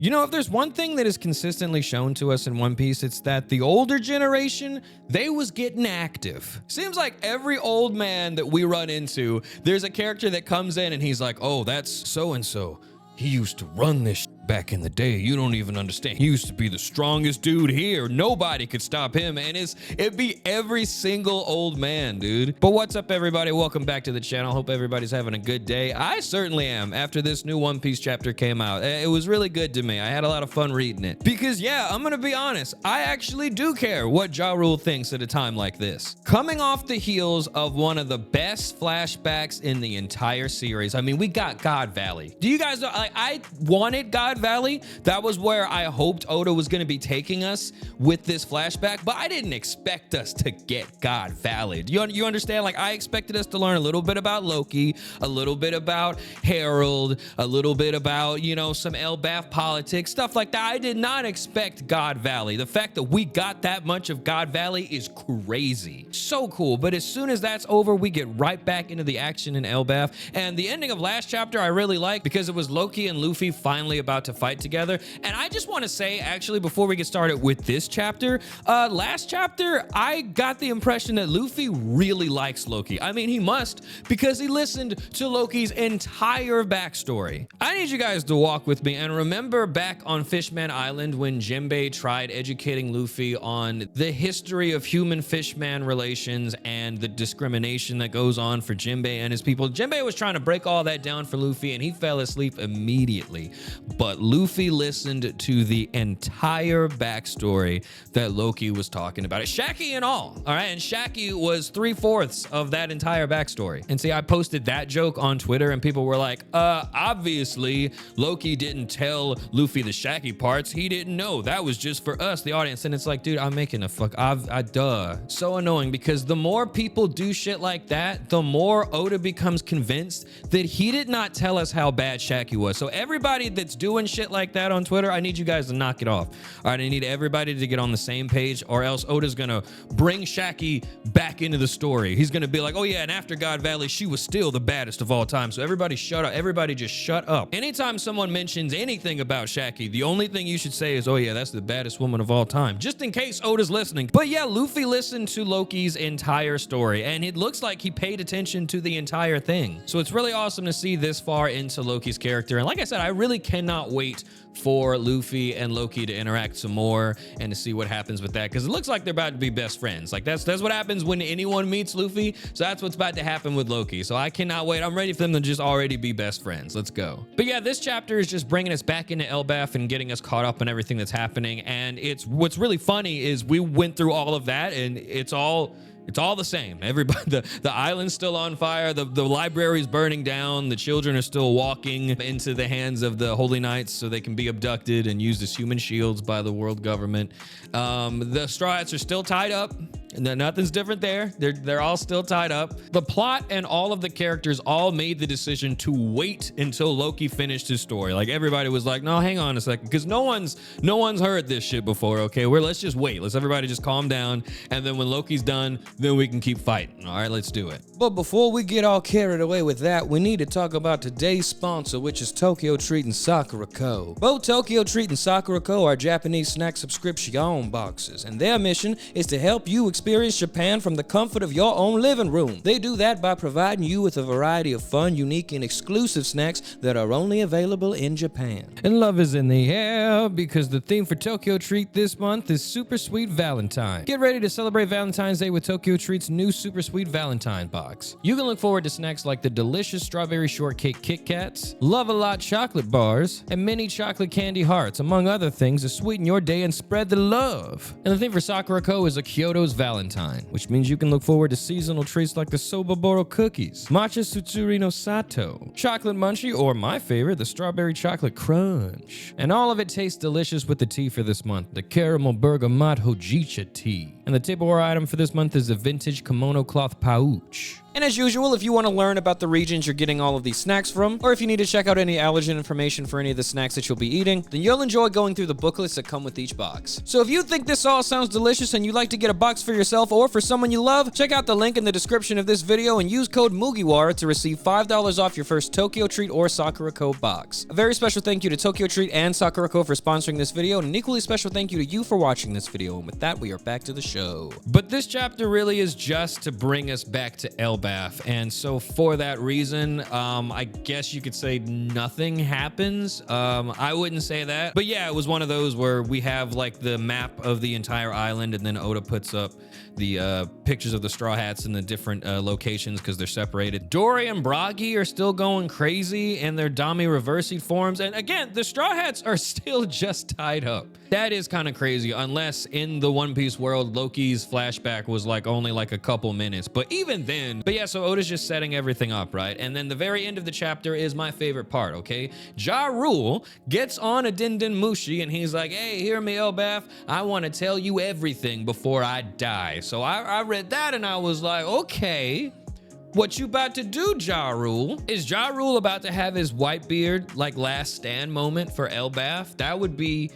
You know, if there's one thing that is consistently shown to us in One Piece, it's that the older generation, they was getting active. Seems like every old man that we run into, there's a character that comes in and he's like, oh, that's so-and-so. He used to run this back in the day. You don't even understand. He used to be the strongest dude here. Nobody could stop him. And it'd be every single old man, dude. But what's up, everybody? Welcome back to the channel. Hope everybody's having a good day. I certainly am after this new One Piece chapter came out. It was really good to me. I had a lot of fun reading it. Because yeah, I'm gonna be honest, I actually do care what Jarul thinks at a time like this. Coming off the heels of one of the best flashbacks in the entire series. I mean, we got God Valley. Do you guys know, like, I wanted God Valley. That was where I hoped Oda was going to be taking us with this flashback, but I didn't expect us to get God Valley. You understand? Like, I expected us to learn a little bit about Loki, a little bit about Harold, a little bit about, you know, some Elbaf politics, stuff like that. I did not expect God Valley. The fact that we got that much of God Valley is crazy. So cool. But as soon as that's over, we get right back into the action in Elbaf. And the ending of last chapter I really liked because it was Loki and Luffy finally about to fight together. And I just want to say, actually, before we get started with this chapter, last chapter, I got the impression that Luffy really likes Loki. I mean, he must, because he listened to Loki's entire backstory. I need you guys to walk with me and remember back on Fishman Island when Jinbei tried educating Luffy on the history of human-fishman relations and the discrimination that goes on for Jinbei and his people. Jinbei was trying to break all that down for Luffy and he fell asleep immediately. But Luffy listened to the entire backstory that Loki was talking about. Shaki and all right? And Shaki was 3/4 of that entire backstory. And see, I posted that joke on Twitter and people were like, obviously Loki didn't tell Luffy the Shaki parts. He didn't know. That was just for us, the audience. And it's like, dude, I'm making a duh. So annoying, because the more people do shit like that, the more Oda becomes convinced that he did not tell us how bad Shaki was. So everybody that's doing shit like that on Twitter, I need you guys to knock it off. All right, I need everybody to get on the same page, or else Oda's gonna bring Shaki back into the story. He's gonna be like, oh yeah, and after God Valley, she was still the baddest of all time. So everybody shut up. Everybody just shut up. Anytime someone mentions anything about Shaki, the only thing you should say is, oh yeah, that's the baddest woman of all time, just in case Oda's listening. But yeah, Luffy listened to Loki's entire story, and it looks like he paid attention to the entire thing. So it's really awesome to see this far into Loki's character. And like I said, I really cannot wait for Luffy and Loki to interact some more and to see what happens with that, because it looks like they're about to be best friends. Like that's what happens when anyone meets Luffy. So that's what's about to happen with Loki. So I cannot wait. I'm ready for them to just already be best friends. Let's go. But yeah, this chapter is just bringing us back into Elbaf and getting us caught up on everything that's happening. And what's really funny is we went through all of that and it's all the same. Everybody, the island's still on fire. The library's burning down. The children are still walking into the hands of the Holy Knights so they can be abducted and used as human shields by the world government. The Straw Hats are still tied up. Nothing's different there. They're all still tied up. The plot and all of the characters all made the decision to wait until Loki finished his story. Like everybody was like, no, hang on a second, because no one's heard this shit before. Okay, let's just wait. Let's everybody just calm down, and then when Loki's done, then we can keep fighting. All right, let's do it. But before we get all carried away with that, we need to talk about today's sponsor, which is Tokyo Treat and Sakura Co. Both Tokyo Treat and Sakura Co. are Japanese snack subscription boxes, and their mission is to help you experience Japan from the comfort of your own living room. They do that by providing you with a variety of fun, unique, and exclusive snacks that are only available in Japan. And love is in the air, because the theme for Tokyo Treat this month is Super Sweet Valentine. Get ready to celebrate Valentine's Day with Tokyo Treat's new Super Sweet Valentine box. You can look forward to snacks like the delicious strawberry shortcake Kit Kats, Love-A-Lot chocolate bars, and mini chocolate candy hearts, among other things to sweeten your day and spread the love. And the theme for Sakura Co. is a Kyoto's Valentine, which means you can look forward to seasonal treats like the Sobaboro cookies, Matcha Tsutsuri no Sato, Chocolate Munchie, or my favorite, the Strawberry Chocolate Crunch. And all of it tastes delicious with the tea for this month, the Caramel Bergamot Hojicha tea. And the tableware item for this month is a vintage kimono cloth pouch. And as usual, if you want to learn about the regions you're getting all of these snacks from, or if you need to check out any allergen information for any of the snacks that you'll be eating, then you'll enjoy going through the booklets that come with each box. So if you think this all sounds delicious and you'd like to get a box for yourself or for someone you love, check out the link in the description of this video and use code MUGIWARA to receive $5 off your first Tokyo Treat or Sakura Co box. A very special thank you to Tokyo Treat and Sakura Co for sponsoring this video, and an equally special thank you to you for watching this video. And with that, we are back to the show. But this chapter really is just to bring us back to Elbaf, and so for that reason, I guess you could say nothing happens. I wouldn't say that, but yeah, it was one of those where we have like the map of the entire island, and then Oda puts up the pictures of the Straw Hats in the different locations because they're separated. Dory and Bragi are still going crazy in their Dami Reversi forms, and again, the Straw Hats are still just tied up. That is kind of crazy, unless in the One Piece world, Loki's flashback was like only like a couple minutes, but even then. But yeah, so Oda's just setting everything up, right? And then the very end of the chapter is my favorite part, okay? Jarul gets on a Din Din Mushi and he's like, hey, hear me, Elbaf, I want to tell you everything before I die. So I read that and I was like, okay, what you about to do, Jarul? Is Jarul about to have his Whitebeard like last stand moment for Elbaf? That would be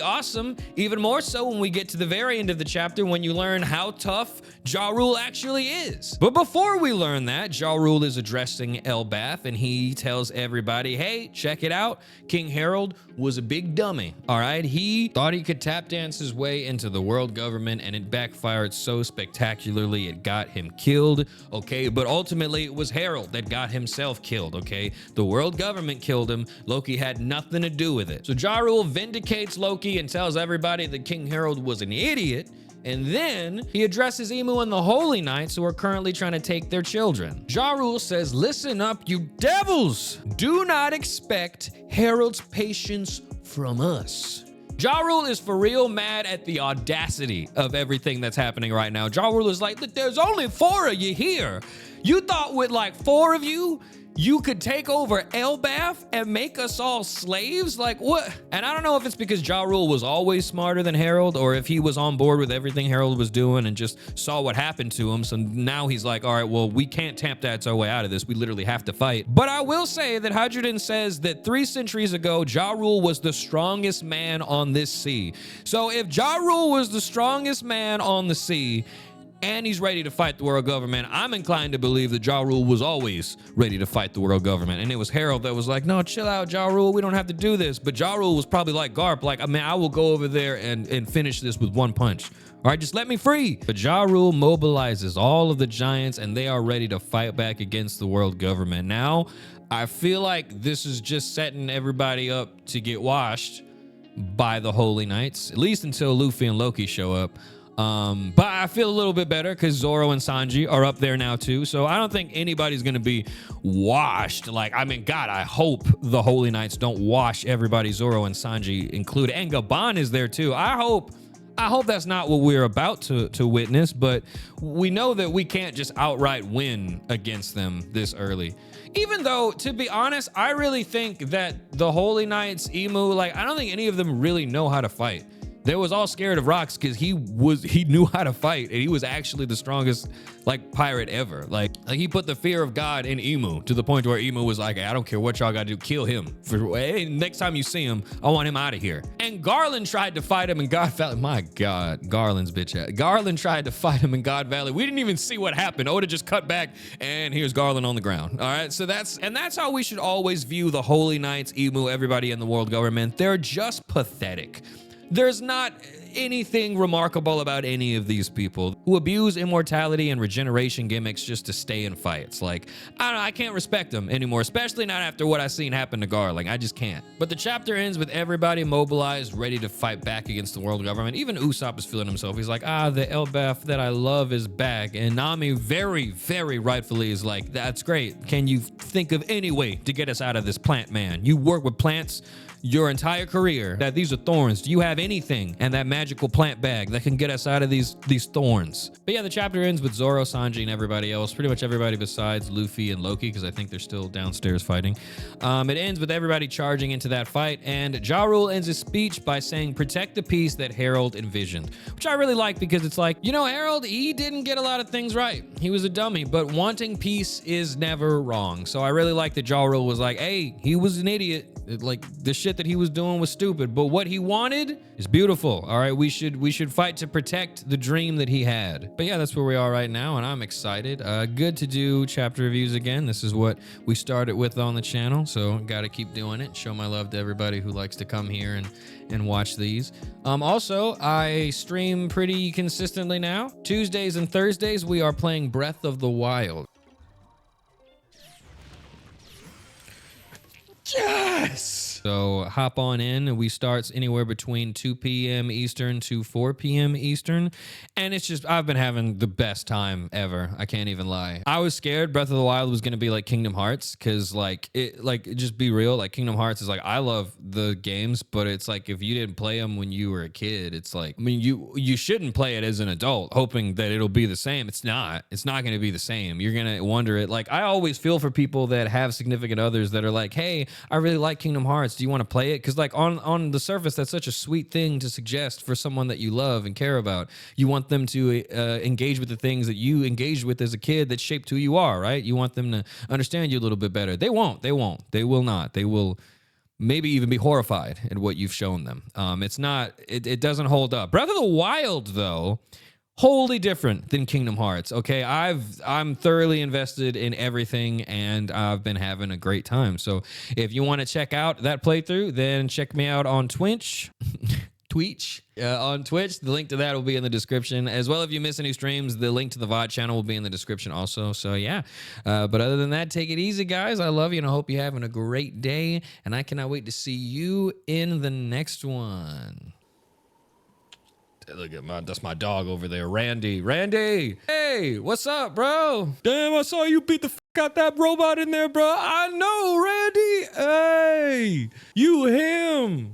awesome. Even more so when we get to the very end of the chapter when you learn how tough Jarul actually is. But before we learn that, Jarul is addressing Elbaf and he tells everybody, hey, check it out. King Harold was a big dummy, all right? He thought he could tap dance his way into the world government and it backfired so spectacularly it got him killed, okay? But ultimately it was Harold that got himself killed, okay? The world government killed him. Loki had nothing to do with it. So Jarul vindicates Loki and tells everybody that King Harold was an idiot, and then he addresses Emu and the Holy Knights who are currently trying to take their children. Jarul says, listen up, you devils! Do not expect Harold's patience from us. Jarul is for real mad at the audacity of everything that's happening right now. Jarul is like, there's only 4 of you here. You thought with like 4 of you, you could take over Elbaf and make us all slaves? Like, what? And I don't know if it's because Jarul was always smarter than Harold or if he was on board with everything Harold was doing and just saw what happened to him. So now he's like, all right, well, we can't tap dance our way out of this. We literally have to fight. But I will say that Hydrogen says that 3 centuries ago, Jarul was the strongest man on this sea. So if Jarul was the strongest man on the sea, and he's ready to fight the world government, I'm inclined to believe that Jarul was always ready to fight the world government. And it was Harold that was like, no, chill out, Jarul, we don't have to do this. But Jarul was probably like Garp, like, I mean, I will go over there and finish this with 1 punch. All right, just let me free. But Jarul mobilizes all of the giants and they are ready to fight back against the world government. Now, I feel like this is just setting everybody up to get washed by the Holy Knights, at least until Luffy and Loki show up. But I feel a little bit better because Zoro and Sanji are up there now too. So I don't think anybody's going to be washed. Like, I mean, God, I hope the Holy Knights don't wash everybody, Zoro and Sanji included. And Gaban is there too. I hope that's not what we're about to witness, but we know that we can't just outright win against them this early. Even though, to be honest, I really think that the Holy Knights, Emu, like, I don't think any of them really know how to fight. They was all scared of rocks because he knew how to fight and he was actually the strongest like pirate ever. Like he put the fear of God in Emu to the point where Emu was like, hey, I don't care what y'all gotta do, kill him. Hey, next time you see him, I want him out of here. And Garland tried to fight him in God Valley. My God, Garland's bitch ass. Garland tried to fight him in God Valley. We didn't even see what happened. Oda just cut back and here's Garland on the ground. All right, so that's how we should always view the Holy Knights, Emu, everybody in the world government. They're just pathetic. There's not anything remarkable about any of these people who abuse immortality and regeneration gimmicks just to stay in fights. Like, I don't know, I can't respect them anymore, especially not after what I've seen happen to Garland. I just can't. But the chapter ends with everybody mobilized, ready to fight back against the world government. Even Usopp is feeling himself. He's like, the Elbaf that I love is back. And Nami very, very rightfully is like, that's great. Can you think of any way to get us out of this plant, man? You work with plants. your entire career that these are thorns. Do you have anything and that magical plant bag that can get us out of these thorns? But yeah, the chapter ends with Zoro, Sanji, and everybody else. Pretty much everybody besides Luffy and Loki, because I think they're still downstairs fighting. It ends with everybody charging into that fight, and Ja Rule ends his speech by saying, "Protect the peace that Harold envisioned," which I really like, because it's like, you know, Harold, he didn't get a lot of things right. He was a dummy, but wanting peace is never wrong. So I really like that Ja Rule was like, hey, he was an idiot. Like, the shit that he was doing was stupid, but what he wanted is beautiful. All right, we should fight to protect the dream that he had. But yeah, that's where we are right now, and I'm excited. Good to do chapter reviews again. This is what we started with on the channel, so gotta keep doing it. Show my love to everybody who likes to come here and watch these. Also, I stream pretty consistently now. Tuesdays and Thursdays, we are playing Breath of the Wild. Yes! So hop on in. We start anywhere between 2 p.m. Eastern to 4 p.m. Eastern. And it's just, I've been having the best time ever. I can't even lie. I was scared Breath of the Wild was going to be like Kingdom Hearts, because just be real. Like, Kingdom Hearts is like, I love the games, but it's like, if you didn't play them when you were a kid, it's like, I mean, you shouldn't play it as an adult hoping that it'll be the same. It's not going to be the same. You're going to wonder it. Like, I always feel for people that have significant others that are like, hey, I really like Kingdom Hearts. Do you want to play it? Because like on the surface, that's such a sweet thing to suggest for someone that you love and care about. You want them to engage with the things that you engaged with as a kid that shaped who you are, right? You want them to understand you a little bit better. They won't. They will not. They will maybe even be horrified at what you've shown them. It doesn't hold up. Breath of the Wild, though, wholly different than Kingdom Hearts. Okay, I'm thoroughly invested in everything, and I've been having a great time. So if you want to check out that playthrough, then check me out on Twitch. On Twitch. The link to that will be in the description. As well, if you miss any streams, the link to the VOD channel will be in the description also. So yeah, but other than that, take it easy, guys. I love you, and I hope you're having a great day, and I cannot wait to see you in the next one. Look at that's my dog over there, Randy. Randy, hey, what's up, bro? Damn, I saw you beat the out that robot in there, bro. I know, Randy. Hey, you him.